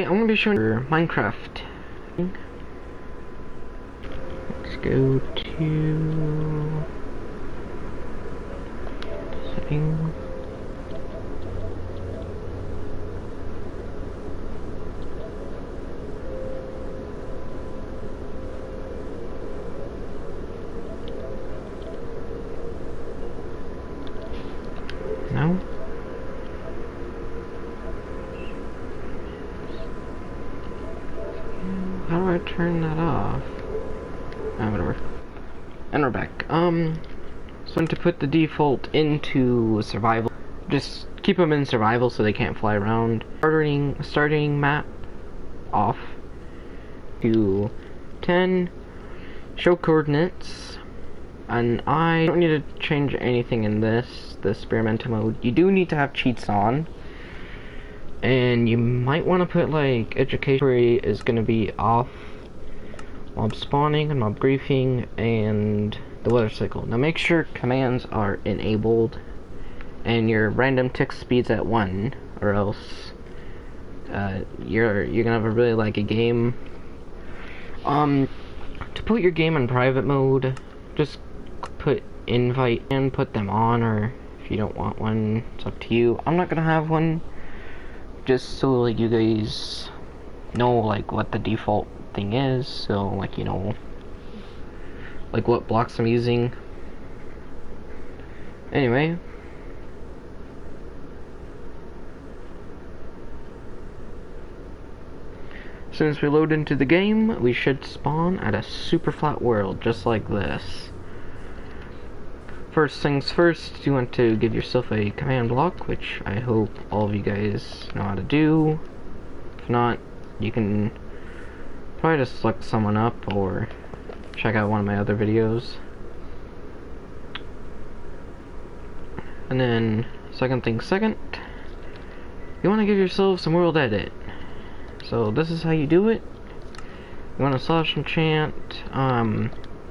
I'm gonna be showing you Minecraft. Let's go to settings. No. How do I turn that off? Ah, whatever. And we're back. So to put the default into survival, just keep them in survival so they can't fly around. Starting map off to 10. Show coordinates. And I don't need to change anything in the experimental mode. You do need to have cheats on. And you might want to put like education is going to be off, mob spawning and mob griefing, and the weather cycle. Now make sure commands are enabled and your random tick speeds at 1, or else you're gonna have a really laggy game. To put your game in private mode, just put invite and put them on, or if you don't want one, it's up to you. I'm not gonna have one, just so like you guys know like what the default thing is, so like you know like what blocks I'm using. Anyway, as soon as we load into the game, we should spawn at a super flat world just like this. First things first, you want to give yourself a command block, which I hope all of you guys know how to do. If not, you can probably just look someone up or check out one of my other videos. And then, second thing second, you want to give yourself some world edit. So this is how you do it. You want to slash enchant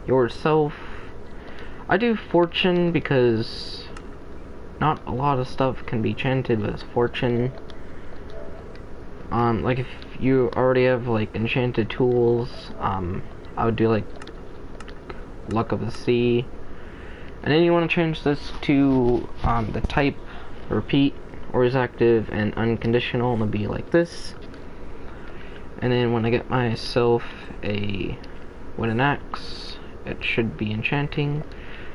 yourself. I do fortune because not a lot of stuff can be enchanted with fortune. Like if you already have like enchanted tools, I would do like luck of the sea. And then you want to change this to the type repeat, or is active and unconditional, and it'll be like this. And then when I get myself a wooden axe, it should be enchanting.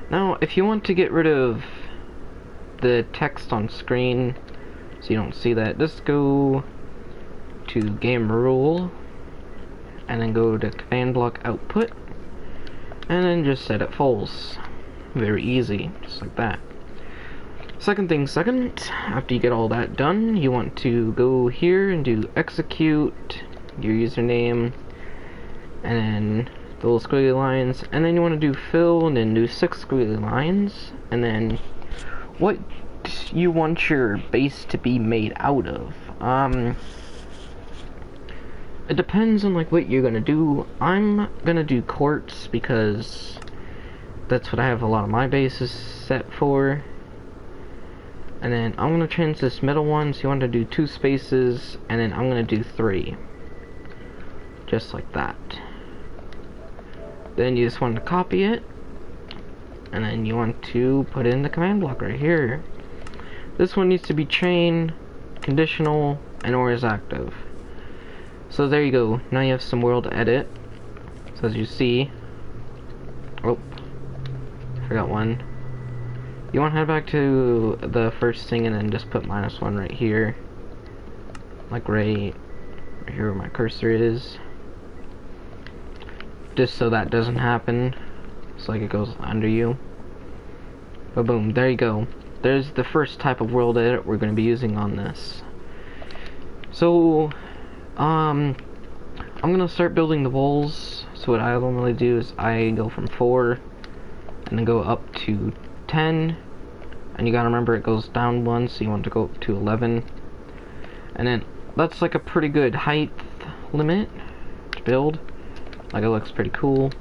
Now, if you want to get rid of the text on screen, so you don't see that, just go to game rule, and then go to command block output, and then just set it false. Very easy, just like that. Second thing second, after you get all that done, you want to go here and do execute your username, and then the little squiggly lines, and then you want to do fill, and then do 6 squiggly lines, and then what you want your base to be made out of. It depends on like what you're gonna do. I'm gonna do quartz because that's what I have a lot of my bases set for. And then I'm gonna change this middle one, so you want to do 2 spaces, and then I'm gonna do 3. Just like that. Then you just want to copy it, and then you want to put in the command block right here. This one needs to be chain, conditional, and or is active. So there you go. Now you have some world edit. So as you see, oh, forgot one. You want to head back to the first thing and then just put -1 right here, like right here where my cursor is. Just so that doesn't happen. It's like it goes under you. But boom, there you go. There's the first type of world edit we're going to be using on this. So, I'm going to start building the walls. So what I normally do is I go from 4 and then go up to 10. And you gotta remember it goes down 1, so you want to go up to 11. And then that's like a pretty good height limit to build. Like, it looks pretty cool.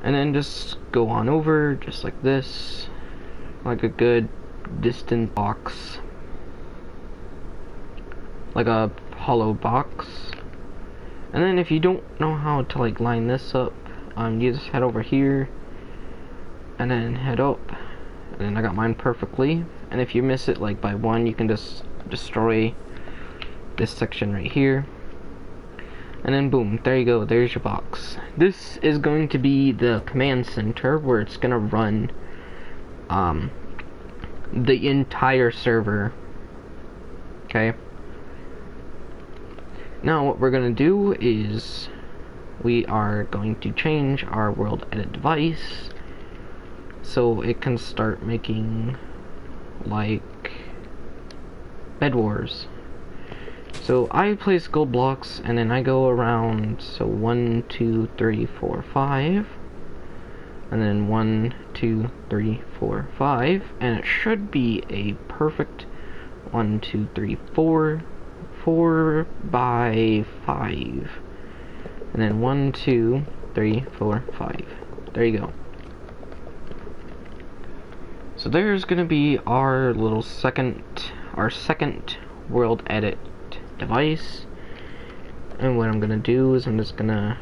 And then just go on over, just like this. Like a good distant box. Like a hollow box. And then if you don't know how to like line this up, you just head over here and then head up, and then I got mine perfectly. And if you miss it like by one, you can just destroy this section right here, and then boom, there you go, there's your box. This is going to be the command center where it's gonna run the entire server. Okay, now what we're gonna do is we are going to change our world edit device so it can start making like Bed Wars. So I place gold blocks and then I go around, so 1, 2, 3, 4, 5, and then 1, 2, 3, 4, 5, and it should be a perfect 1, 2, 3, 4, 4 by 5, and then 1, 2, 3, 4, 5. There you go. So there's gonna be our little second world edit device. And what I'm gonna do is I'm just gonna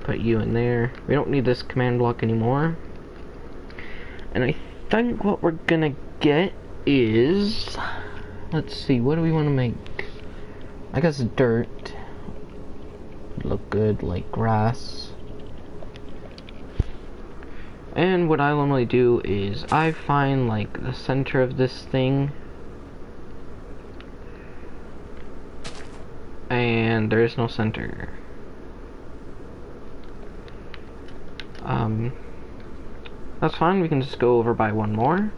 put you in there. We don't need this command block anymore. And I think what we're gonna get is, let's see, what do we want to make? I guess dirt would look good, like grass. And what I normally do is I find like the center of this thing, and there is no center. That's fine, we can just go over by one more,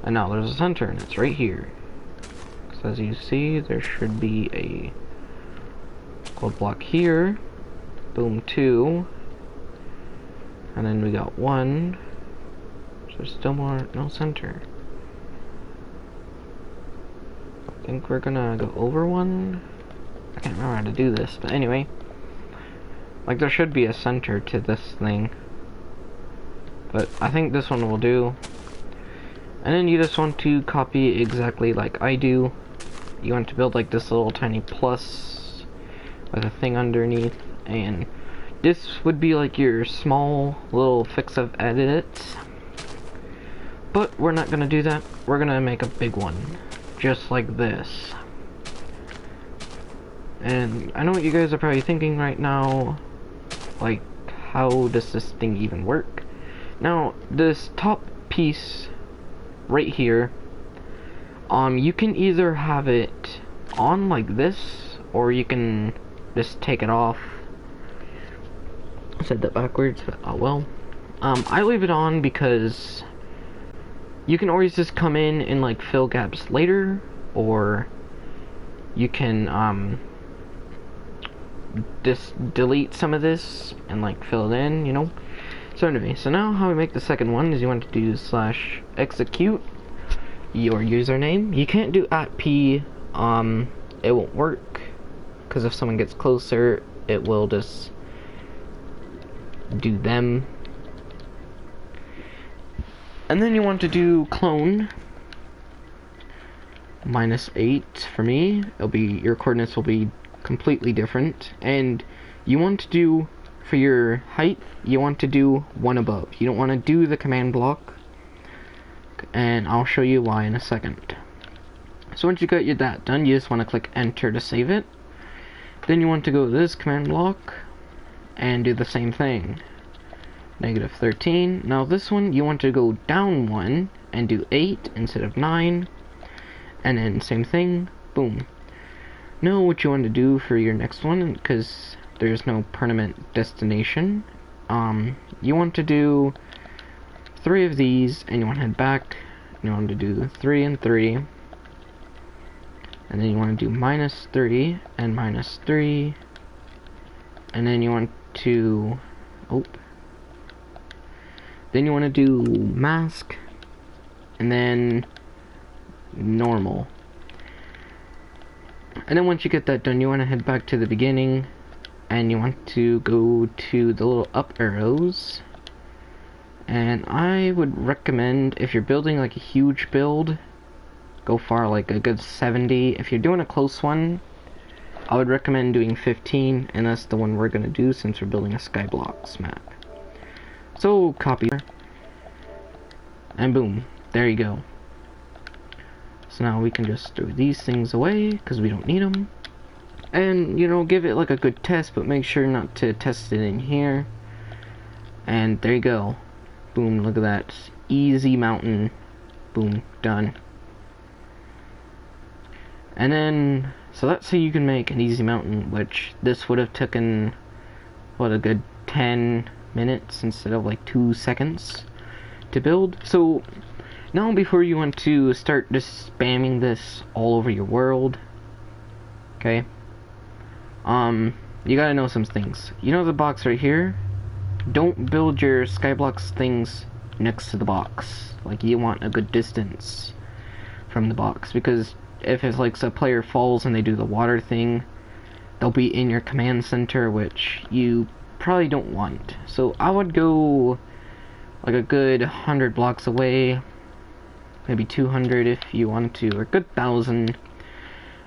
and now there's a center, and it's right here. So as you see, there should be a gold block here, boom, 2, and then we got 1, so there's still no center. I think we're gonna go over 1. I can't remember how to do this, but anyway, like there should be a center to this thing, but I think this one will do. And then you just want to copy exactly like I do. You want to build like this little tiny plus with a thing underneath, and this would be like your small little fix of edits. But we're not gonna do that. We're gonna make a big one, just like this. And I know what you guys are probably thinking right now, like, how does this thing even work? Now, this top piece right here, you can either have it on like this, or you can just take it off. I said that backwards, but oh well. I leave it on because you can always just come in and like fill gaps later, or you can just delete some of this and like fill it in, you know. So anyway, so now how we make the second one is you want to do /execute your username. You can't do @p, it won't work, because if someone gets closer, it will just do them. And then you want to do clone -8 for me. It'll be, your coordinates will be completely different, and you want to do, for your height, you want to do 1 above. You don't want to do the command block, and I'll show you why in a second. So once you got that done, you just want to click enter to save it. Then you want to go to this command block and do the same thing, -13. Now this one you want to go down 1 and do 8 instead of 9, and then same thing, boom. Know what you want to do for your next one, because there's no permanent destination. You want to do 3 of these, and you want to head back, and you want to do 3 and 3, and then you want to do -3 and -3, and then you want to, then you want to do mask, and then normal. And then once you get that done, you want to head back to the beginning, and you want to go to the little up arrows. And I would recommend, if you're building like a huge build, go far, like a good 70. If you're doing a close one, I would recommend doing 15, and that's the one we're gonna do since we're building a Skyblocks map. So copy, and boom, there you go. So now we can just throw these things away because we don't need them, and you know, give it like a good test, but make sure not to test it in here. And there you go, boom, look at that, easy mountain, boom, done. And then, so that's how you can make an easy mountain, which this would have taken, what, a good 10 minutes instead of like 2 seconds to build. So, now before you want to start just spamming this all over your world, okay, you gotta know some things. You know the box right here? Don't build your Skyblocks things next to the box. Like, you want a good distance from the box, because if it's like a player falls and they do the water thing, they'll be in your command center, which you probably don't want. So I would go like a good 100 blocks away, maybe 200 if you want to, or a good 1,000.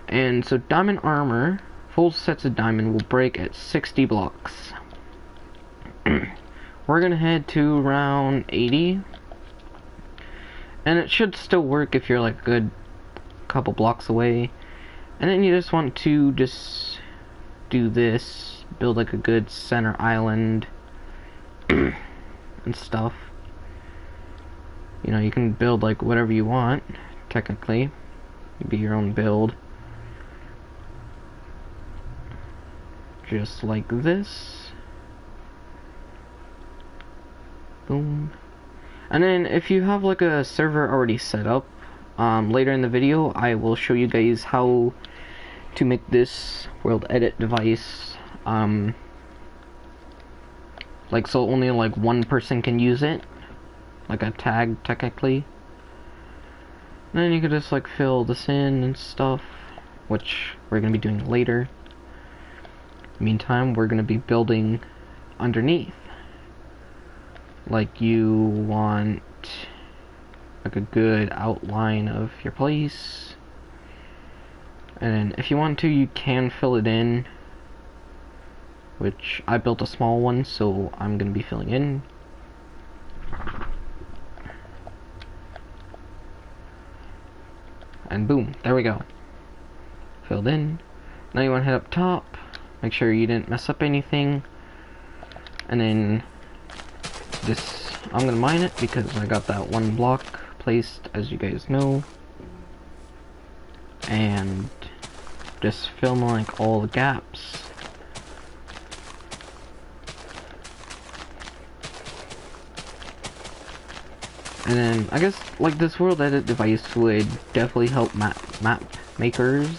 And so diamond armor, full sets of diamond, will break at 60 blocks. We're gonna head to around 80, and it should still work if you're like a good couple blocks away. And then you just want to just do this, build like a good center island and stuff. You know, you can build like whatever you want, technically. It'd be your own build. Just like this. Boom. And then if you have like a server already set up, later in the video I will show you guys how to make this world edit device, like so only like one person can use it, like a tag technically. And then you can just like fill this in and stuff, which we're gonna be doing later. Meantime, we're gonna be building underneath. Like, you want like a good outline of your place, and if you want to, you can fill it in, which I built a small one, so I'm gonna be filling in. And boom, there we go, filled in. Now you want to head up top, make sure you didn't mess up anything, and then this, I'm gonna mine it because I got that one block placed, as you guys know, and just fill in like all the gaps. And then I guess like this world edit device would definitely help map makers.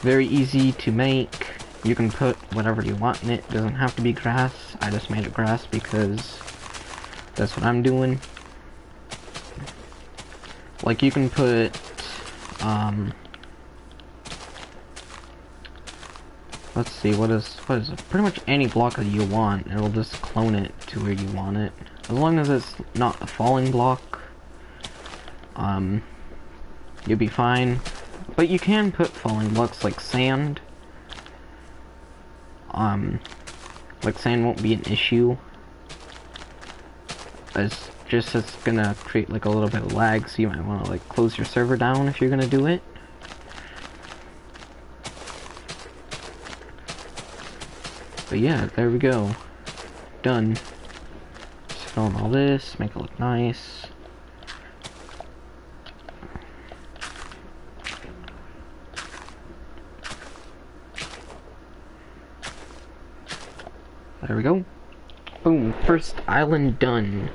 Very easy to make. You can put whatever you want in it. Doesn't have to be grass. I just made it grass because that's what I'm doing. Like, you can put let's see, what is it? Pretty much any block that you want, and it'll just clone it to where you want it. As long as it's not a falling block, you'll be fine. But you can put falling blocks like sand. Like sand won't be an issue. It's gonna create like a little bit of lag, so you might want to like close your server down if you're gonna do it. But yeah, there we go. Done. Just fill in all this, make it look nice. There we go. Boom, first island done.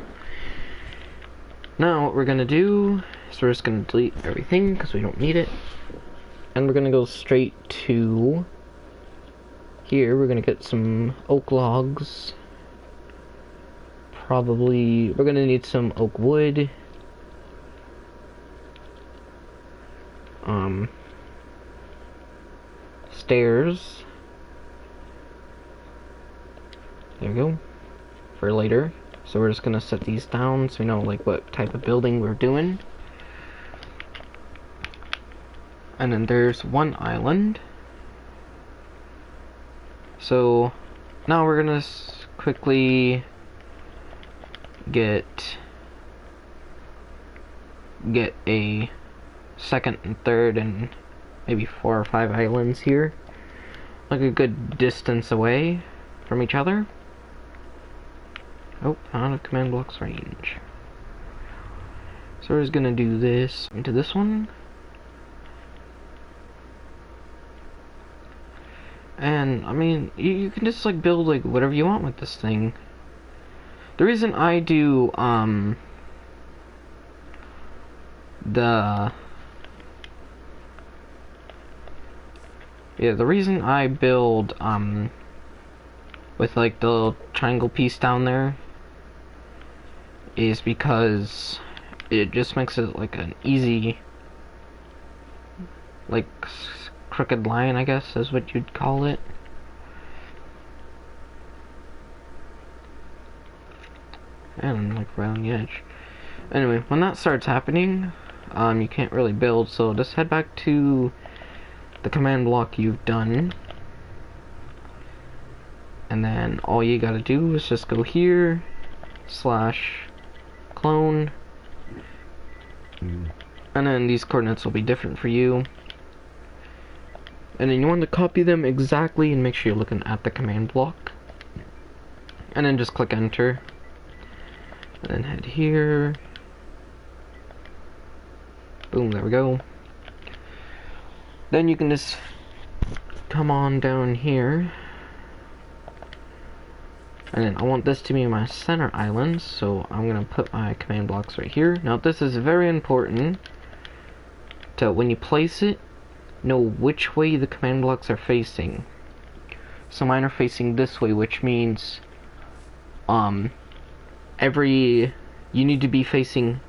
Now what we're gonna do is we're just gonna delete everything because we don't need it. And we're gonna go straight to here. We're gonna get some oak logs. Probably, we're gonna need some oak wood. Stairs. There we go. For later. So we're just gonna set these down so we know like what type of building we're doing. And then there's one island. So now we're gonna quickly get a second and third and maybe 4 or 5 islands here, like a good distance away from each other. Oh, out of command block's range. So we're just gonna do this into this one. And I mean, you can just like build like whatever you want with this thing. The reason I do the reason I build with like the little triangle piece down there is because it just makes it like an easy, like, crooked line, I guess is what you'd call it. And like right on the edge. Anyway, when that starts happening, you can't really build, so just head back to the command block you've done, and then all you gotta do is just go here, /clone, and then these coordinates will be different for you, and then you want to copy them exactly and make sure you're looking at the command block, and then just click enter, and then head here, boom, there we go. Then you can just come on down here, and then I want this to be my center island, so I'm gonna put my command blocks right here. Now this is very important to, when you place it, know which way the command blocks are facing. So mine are facing this way, which means you need to be facing,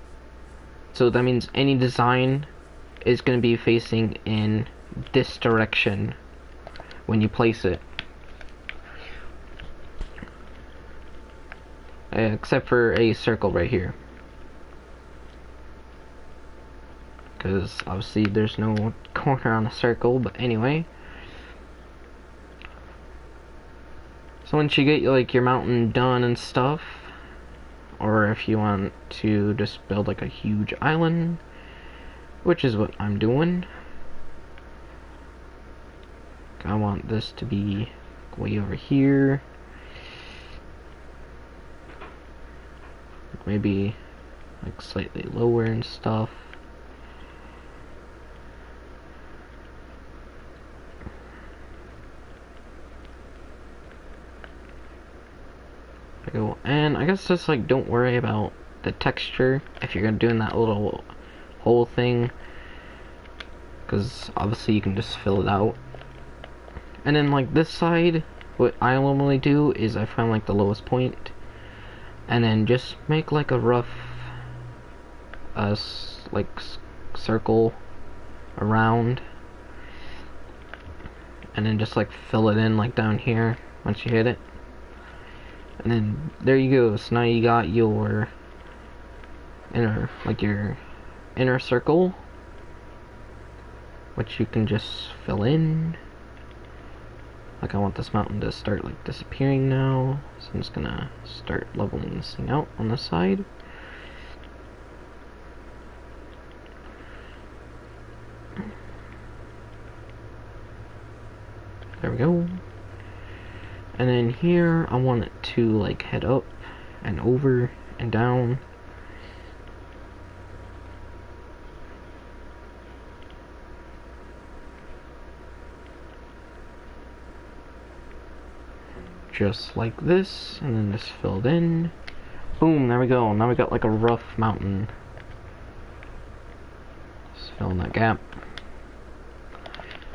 so that means any design is going to be facing in this direction when you place it, except for a circle right here, because obviously there's no corner on a circle. But anyway, so once you get like your mountain done and stuff, or if you want to just build like a huge island, which is what I'm doing, I want this to be way over here, maybe like slightly lower and stuff. There we go. And I guess just like don't worry about the texture if you're doing that little whole thing, because obviously you can just fill it out. And then like this side, what I normally do is I find like the lowest point, and then just make like a rough circle around, and then just like fill it in like down here once you hit it, and then there you go. So now you got your inner circle, which you can just fill in. Like I want this mountain to start like disappearing now, so I'm just gonna start leveling this thing out on the side. There we go. And then here I want it to like head up and over and down. Just like this, and then just filled in. Boom, there we go. Now we got like a rough mountain. Just fill in that gap,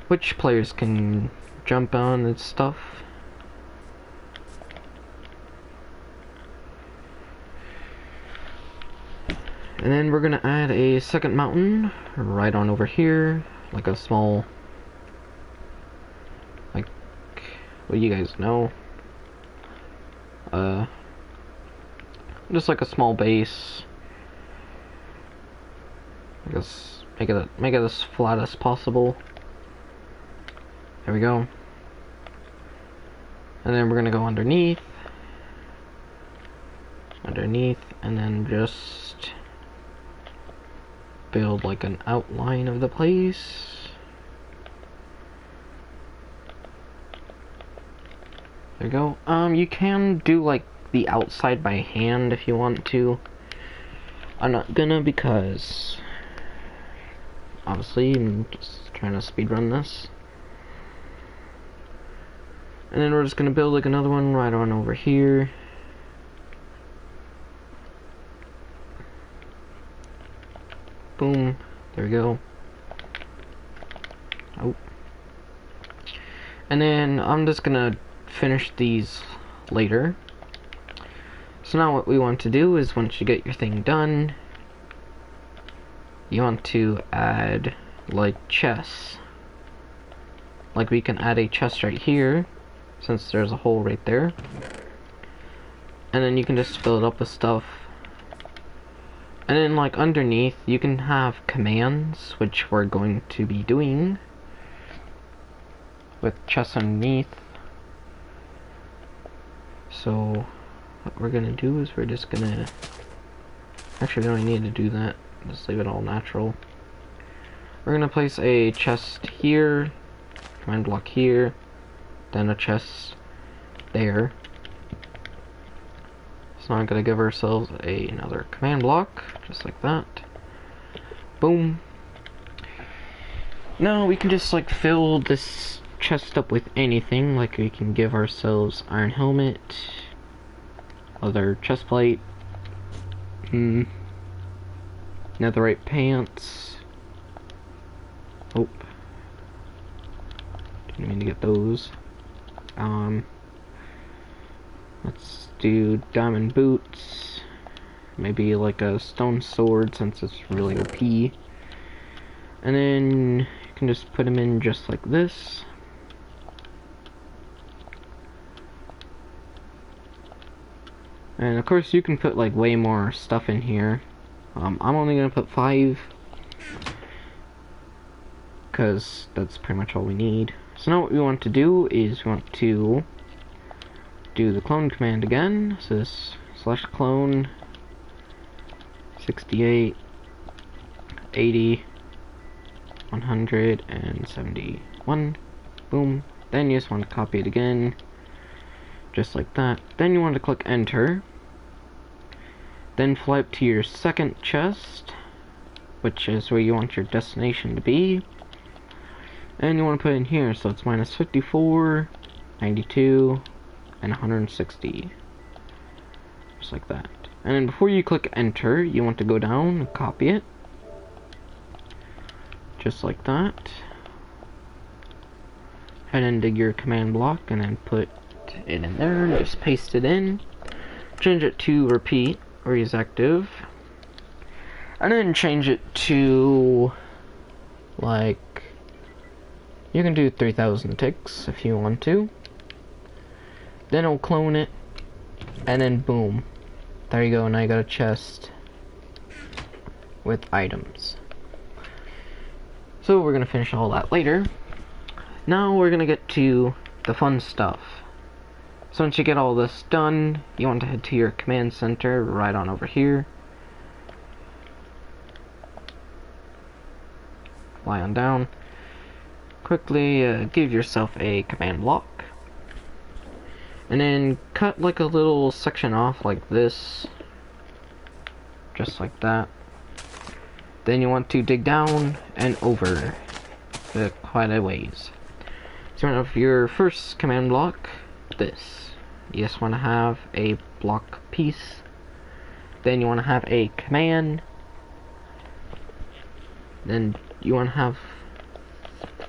which players can jump on and stuff. And then we're gonna add a second mountain right on over here, like a small, like, what you guys know, just like a small base, I guess, make it as flat as possible. There we go. And then we're gonna go underneath, and then just build like an outline of the place. There you go. You can do like the outside by hand if you want to. I'm not gonna, because obviously I'm just trying to speedrun this. And then we're just gonna build like another one right on over here. Boom. There we go. Oh. And then I'm just gonna finish these later. So now what we want to do is, once you get your thing done, you want to add like chests. Like we can add a chest right here, since there's a hole right there. And then you can just fill it up with stuff. And then like underneath, you can have commands, which we're going to be doing with chests underneath. So what we're gonna do is we're just gonna, actually we don't need to do that, just leave it all natural. We're gonna place a chest here, command block here, then a chest there. So now I'm gonna give ourselves another command block, just like that. Boom. Now we can just like fill this chest up with anything. Like we can give ourselves iron helmet, other chest plate, netherite pants. Oh, didn't mean to get those. Let's do diamond boots, maybe like a stone sword since it's really OP. And then you can just put them in just like this. And of course you can put like way more stuff in here. I'm only gonna put 5, because that's pretty much all we need. So now what we want to do is we want to do the clone command again. So this /clone 68 80 171. Boom. Then you just want to copy it again, just like that. Then you want to click enter. Then fly up to your second chest, which is where you want your destination to be. And you want to put it in here, so it's -54, 92, and 160. Just like that. And then before you click enter, you want to go down and copy it. Just like that. And then dig your command block and then put it in there and just paste it in. Change it to repeat or use active. And then change it to like, you can do 3000 ticks if you want to. Then it'll clone it, and then boom, there you go. Now you got a chest with items. So we're gonna finish all that later. Now we're gonna get to the fun stuff. So once you get all this done, you want to head to your command center right on over here. Lie on down. Quickly give yourself a command block. And then cut like a little section off like this. Just like that. Then you want to dig down and over quite a ways. So you want to have your first command block, this. You just want to have a block piece. Then you want to have a command. Then you want to have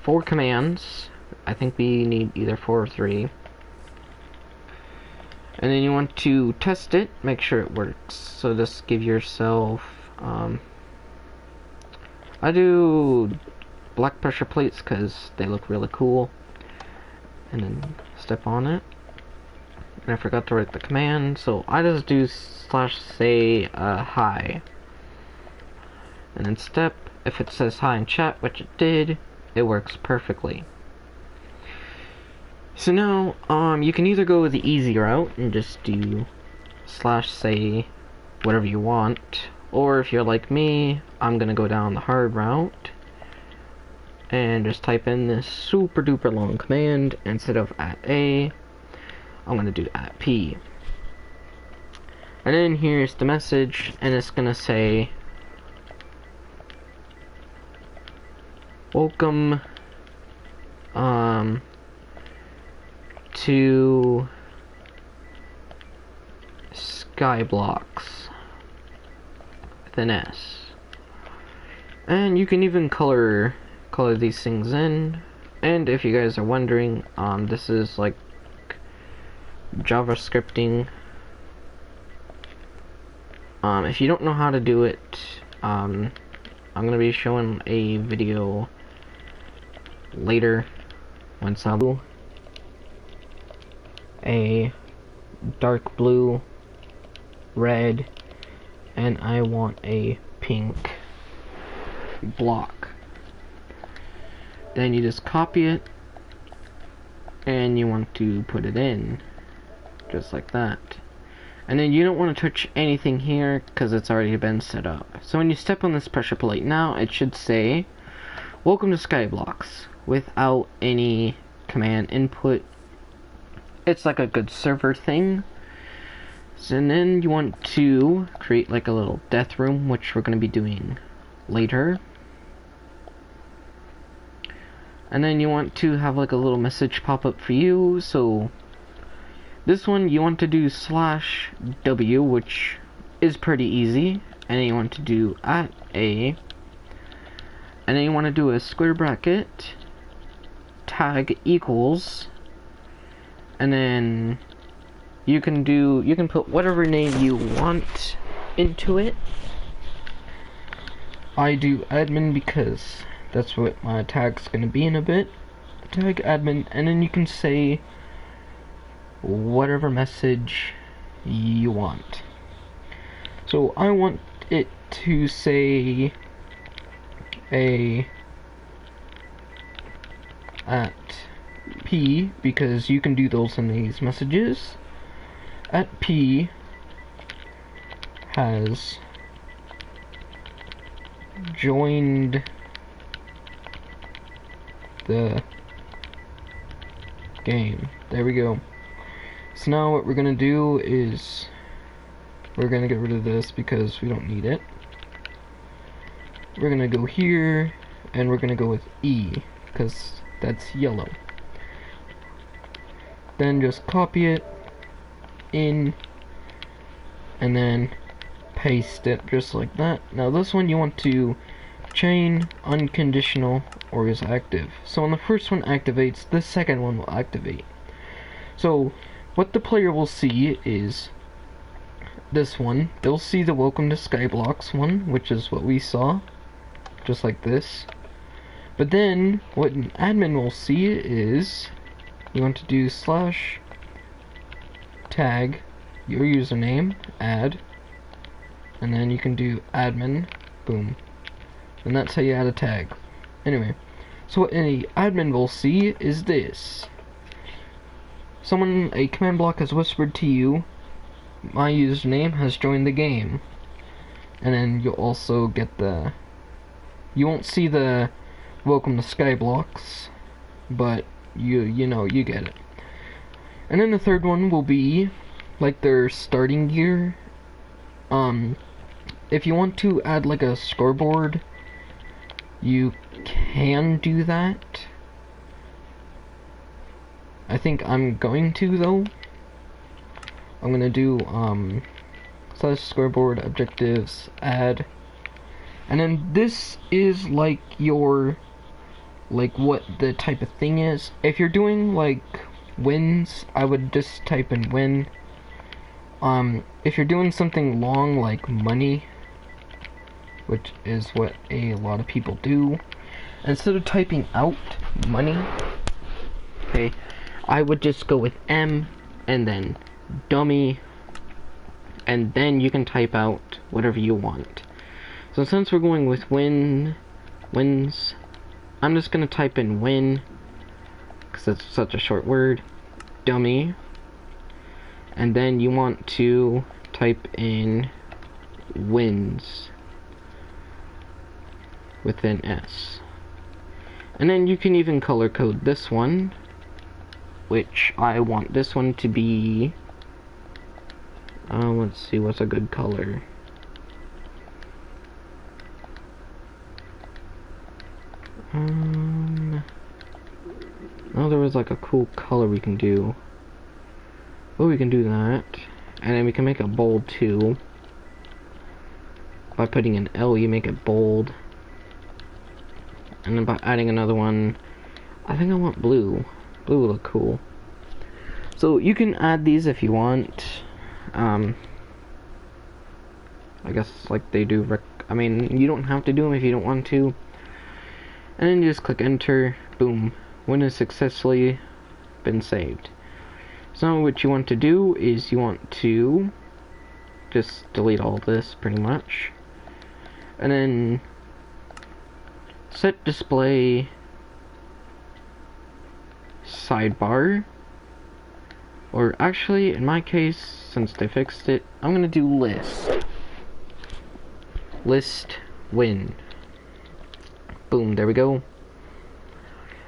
4 commands. I think we need either 4 or 3. And then you want to test it, make sure it works. So just give yourself, I do black pressure plates because they look really cool. And then step on it. And I forgot to write the command, so I just do /say hi. And then step, if it says hi in chat, which it did, it works perfectly. So now, you can either go the easy route and just do /say whatever you want, or if you're like me, I'm gonna go down the hard route and just type in this super duper long command. Instead of @a, I'm gonna do @p. And then here's the message, and it's gonna say, welcome to Skyblocks with an S. And you can even color these things in. And if you guys are wondering, this is like JavaScripting. If you don't know how to do it, I'm gonna be showing a video later once I do a dark blue, red, and I want a pink block. Then you just copy it and you want to put it in just like that. And then you don't want to touch anything here because it's already been set up. So when you step on this pressure plate now, it should say welcome to Skyblocks without any command input. It's like a good server thing. So, and then you want to create like a little death room, which we're going to be doing later. And then you want to have like a little message pop up for you. So this one you want to do /w, which is pretty easy. And then you want to do @a. And then you want to do a square bracket, tag equals, and then you can put whatever name you want into it. I do admin because that's what my tag's gonna be in a bit. Tag admin, and then you can say whatever message you want. So I want it to say @p, because you can do those in these messages. @p has joined the game. There we go. So now what we're gonna do is we're gonna get rid of this because we don't need it. We're gonna go here and we're gonna go with E because that's yellow. Then just copy it in and then paste it just like that. Now this one you want to chain, unconditional, or is active. So when the first one activates, the second one will activate. So what the player will see is this one. They'll see the welcome to Skyblocks one, which is what we saw, just like this. But then what an admin will see is you want to do /tag your username, add, and then you can do admin, boom, and that's how you add a tag. Anyway, so what any admin will see is this: a command block has whispered to you, my username has joined the game. And then you'll also get you won't see the welcome to Skyblocks, but you know, you get it. And then the third one will be like their starting gear. If you want to add like a scoreboard, you can do that. I think I'm going to though. I'm gonna do /scoreboard objectives add, and then this is like your what the type of thing is. If you're doing like wins, I would just type in win. If you're doing something long like money, which is what a lot of people do, instead of typing out money, okay, I would just go with M and then dummy, and then you can type out whatever you want. So since we're going with win, wins. I'm just gonna type in win because it's such a short word. Dummy. And then you want to type in wins with an S. And then you can even color code this one, which I want this one to be, let's see, what's a good color? Oh, there was like a cool color we can do. Oh, we can do that. And then we can make it bold too. By putting an L, you make it bold. And then by adding another one, I think I want blue. Blue will look cool. So you can add these if you want. I guess like they do. I mean, you don't have to do them if you don't want to. And then you just click enter. Boom. Win has successfully been saved. So what you want to do is you want to just delete all this pretty much. And then set display sidebar, or actually in my case, since they fixed it, I'm gonna do list win. Boom, there we go.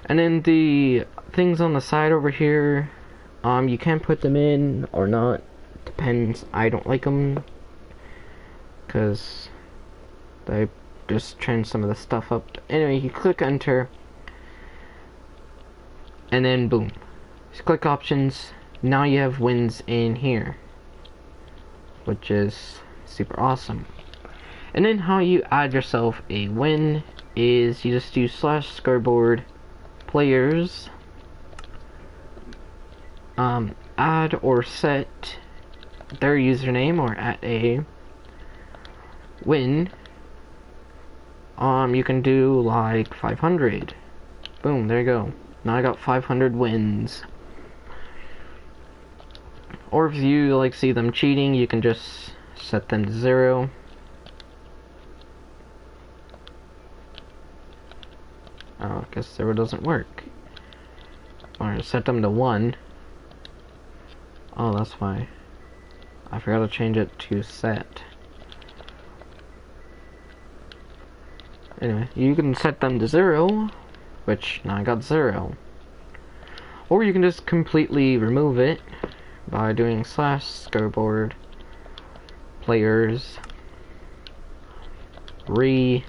And then the things on the side over here, you can put them in or not, depends. I don't like them because they just change some of the stuff up. Anyway, you click enter, and then boom, just click options. Now you have wins in here, which is super awesome. And then how you add yourself a win is you just do /scoreboard players, add or set their username or at a win. You can do like 500. Boom, there you go. Now I got 500 wins. Or if you like see them cheating, you can just set them to 0. Oh, I guess 0 doesn't work. Or set them to 1. Oh, that's why. I forgot to change it to set. Anyway, you can set them to 0, which now I got 0. Or you can just completely remove it by doing /scoreboard players reset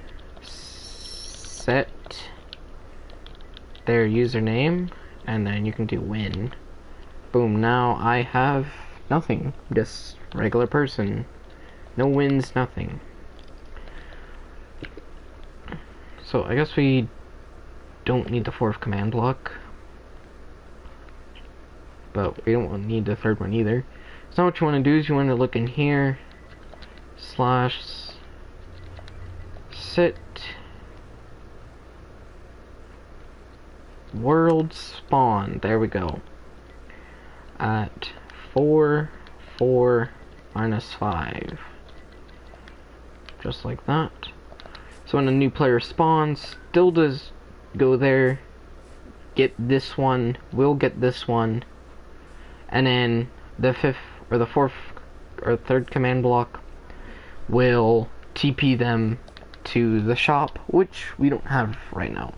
their username, and then you can do win. Boom, now I have nothing, just regular person. No wins, nothing. So I guess we don't need the 4th command block, but we don't need the 3rd one either. So what you want to do is you want to look in here, /sit world spawn. There we go. At 4, 4, -5. Just like that. So when a new player spawns, still does go there, get this one, will get this one, and then the 5th or the 4th or 3rd command block will TP them to the shop, which we don't have right now.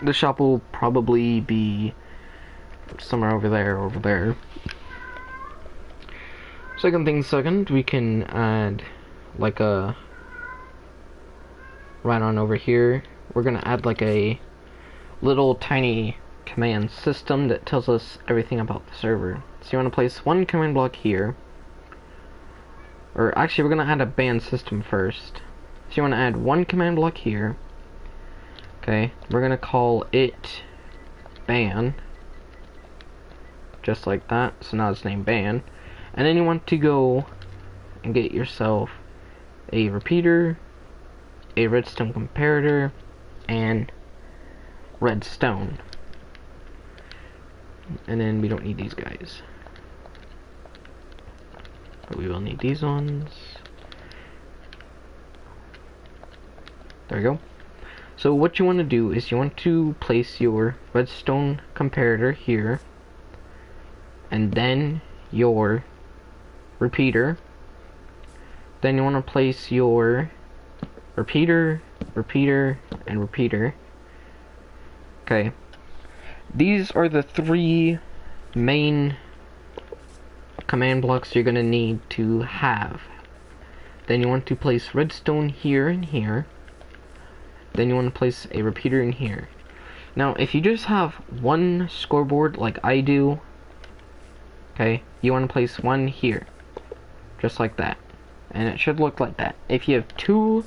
The shop will probably be somewhere over there. Second, we can add like a right on over here. We're gonna add like a little tiny command system that tells us everything about the server. So you want to place 1 command block here, or actually we're gonna add a ban system first. So you want to add 1 command block here. Okay, we're gonna call it ban, just like that. So now it's named ban. And then you want to go and get yourself a repeater, a redstone comparator, and redstone. And then we don't need these guys, but we will need these ones. There we go. So what you want to do is you want to place your redstone comparator here, and then your repeater. Then you want to place your repeater, and repeater. Okay. These are the three main command blocks you're going to need to have. Then you want to place redstone here and here. Then you want to place a repeater in here. Now, if you just have one scoreboard like I do, okay, you want to place one here. Just like that. And it should look like that. If you have two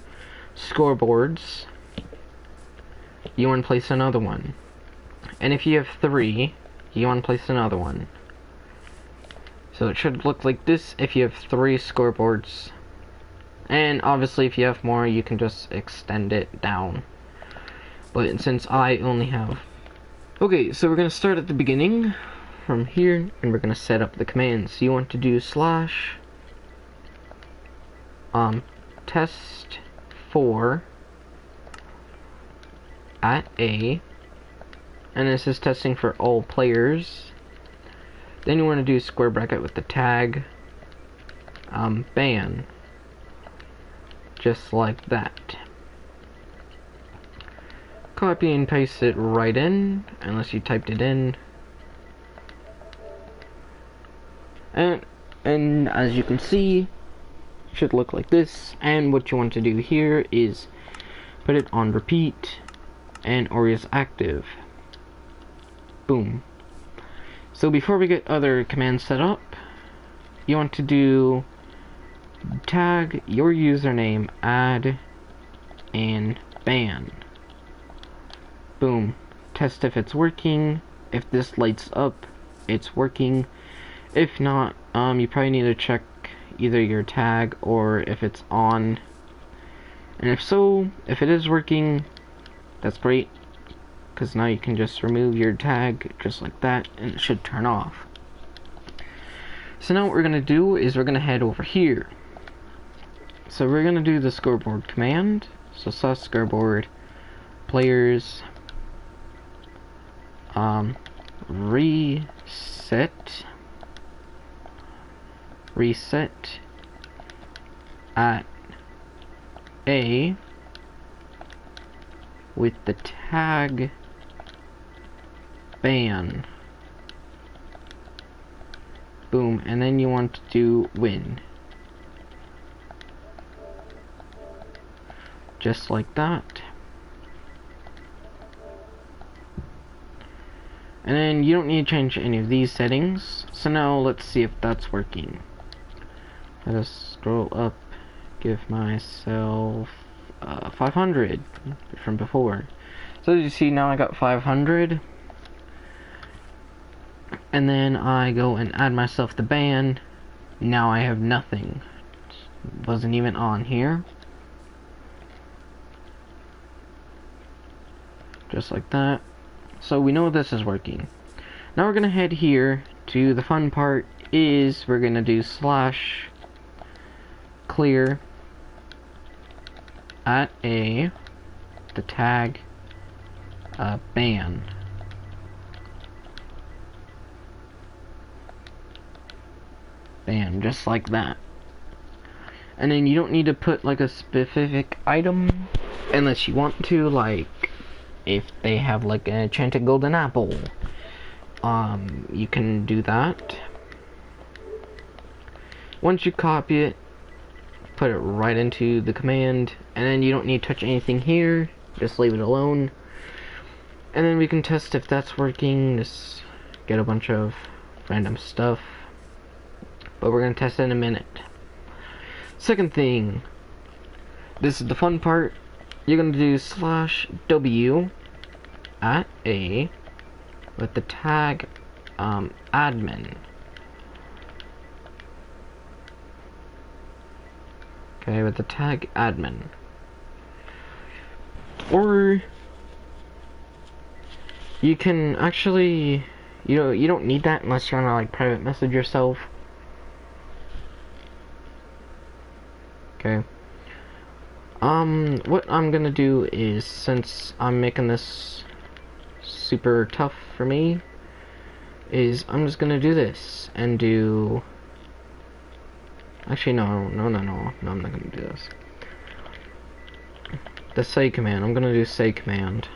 scoreboards, you want to place another one. And if you have three, you want to place another one. So it should look like this if you have three scoreboards. And obviously if you have more, you can just extend it down. But since I only have... Okay, so we're going to start at the beginning from here, and we're going to set up the commands. So you want to do slash test 4 at A, and this is testing for all players. Then you want to do square bracket with the tag ban, just like that. Copy and paste it right in, unless you typed it in. And as you can see, it should look like this. And what you want to do here is put it on repeat and Ori's active. Boom. So before we get other commands set up, you want to do tag your username, add, and ban. Boom. Test if it's working. If this lights up, it's working. If not, you probably need to check either your tag or if it's on. And if so, if it is working, that's great, because now you can just remove your tag just like that and it should turn off. So now what we're going to do is we're going to head over here. So we're going to do the scoreboard command. So slash scoreboard players reset at A with the tag ban. Boom, and then you want to do win. Just like that. And then you don't need to change any of these settings. So now let's see if that's working. Let us scroll up, give myself 500 from before. So as you see, now I got 500. And then I go and add myself the ban. Now I have nothing. It wasn't even on here. Just like that. So we know this is working. Now we're gonna head here to the fun part. Is we're gonna do slash clear at A the tag ban. Bam, just like that. And then you don't need to put like a specific item unless you want to, like if they have like an enchanted golden apple, you can do that. Once you copy it, put it right into the command, and then you don't need to touch anything here, just leave it alone. And then we can test if that's working, just get a bunch of random stuff, but we're gonna test it in a minute. Second thing, this is the fun part. You're gonna do slash W at A with the tag admin. Okay, with the tag admin. Or you can actually, you don't need that unless you wanna like private message yourself. Okay. What I'm gonna do is, since I'm making this super tough for me, is I'm just gonna do this and do. Actually, no, I'm not gonna do this. The say command. I'm gonna do say command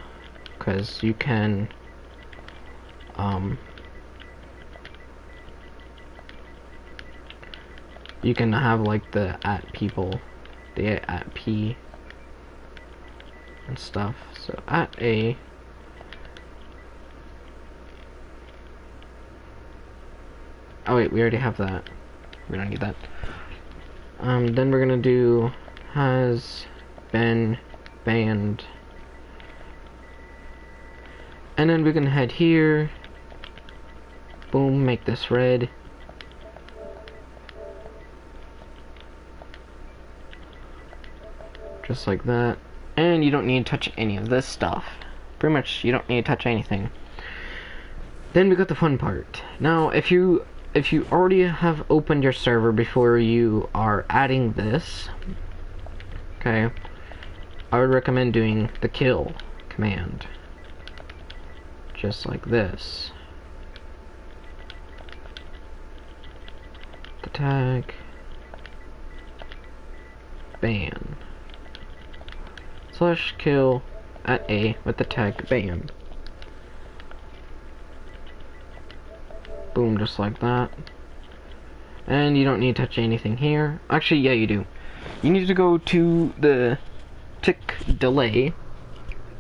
because you can. You can have like the at people, the at p and stuff. So at a. Oh wait, we already have that. We don't need that. Then we're gonna do has been banned, and then we can head here. Boom, make this red. Just like that. And you don't need to touch any of this stuff. Pretty much, you don't need to touch anything. Then we got the fun part. Now, if you already have opened your server before you are adding this, okay, I would recommend doing the kill command. Just like this. The tag. Ban. Slash kill at A with the tag ban. Boom, just like that. And you don't need to touch anything here. Actually, yeah, you do. You need to go to the tick delay,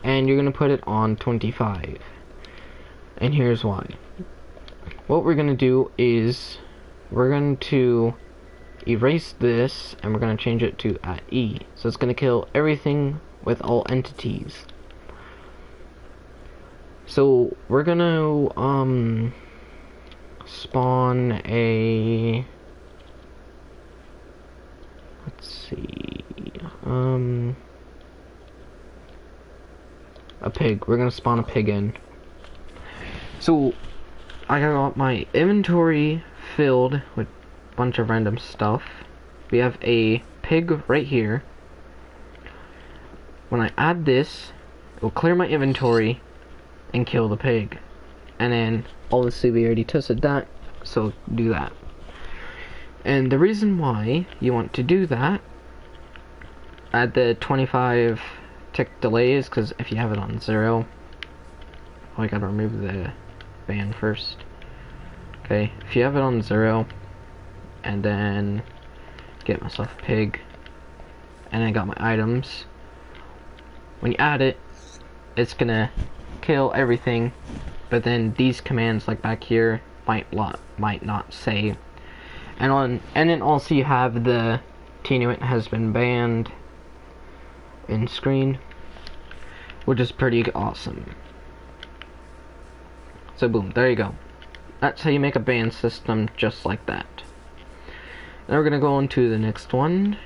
and you're gonna put it on 25. And here's why. What we're gonna do is we're going to erase this, and we're gonna change it to at E. So it's gonna kill everything with all entities. So we're gonna spawn a, let's see, a pig. We're gonna spawn a pig in. So I got my inventory filled with a bunch of random stuff. We have a pig right here. When I add this, it will clear my inventory and kill the pig. And then, obviously we already tested that, so do that. And the reason why you want to do that at the 25 tick delay is because if you have it on 0, I gotta remove the ban first. Okay, if you have it on 0, and then get myself a pig, and I got my items, when you add it, it's gonna kill everything, but then these commands like back here might not say. And then also you have the Tnuit has been banned in screen, which is pretty awesome. So boom, there you go. That's how you make a ban system just like that. Now we're gonna go on to the next one.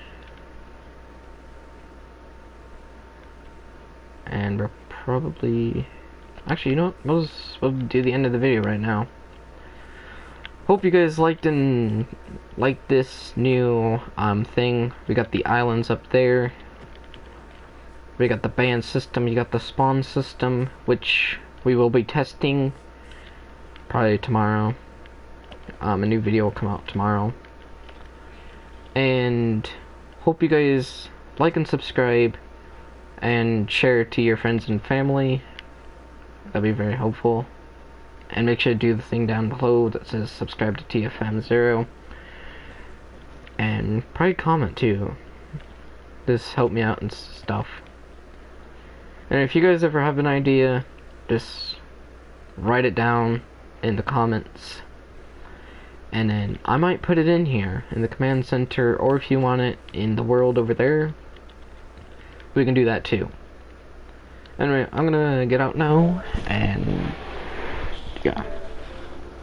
And we're probably, actually, you know what, we'll do the end of the video right now. Hope you guys liked this new thing. We got the islands up there. We got the ban system. You got the spawn system, which we will be testing probably tomorrow. A new video will come out tomorrow. And hope you guys like and subscribe and share it to your friends and family. That'd be very helpful. And make sure to do the thing down below that says subscribe to TFM0. And probably comment too. This helped me out and stuff. And if you guys ever have an idea, just write it down in the comments. And then I might put it in here in the command center, or if you want it in the world over there, we can do that too. Anyway, I'm gonna get out now, and yeah.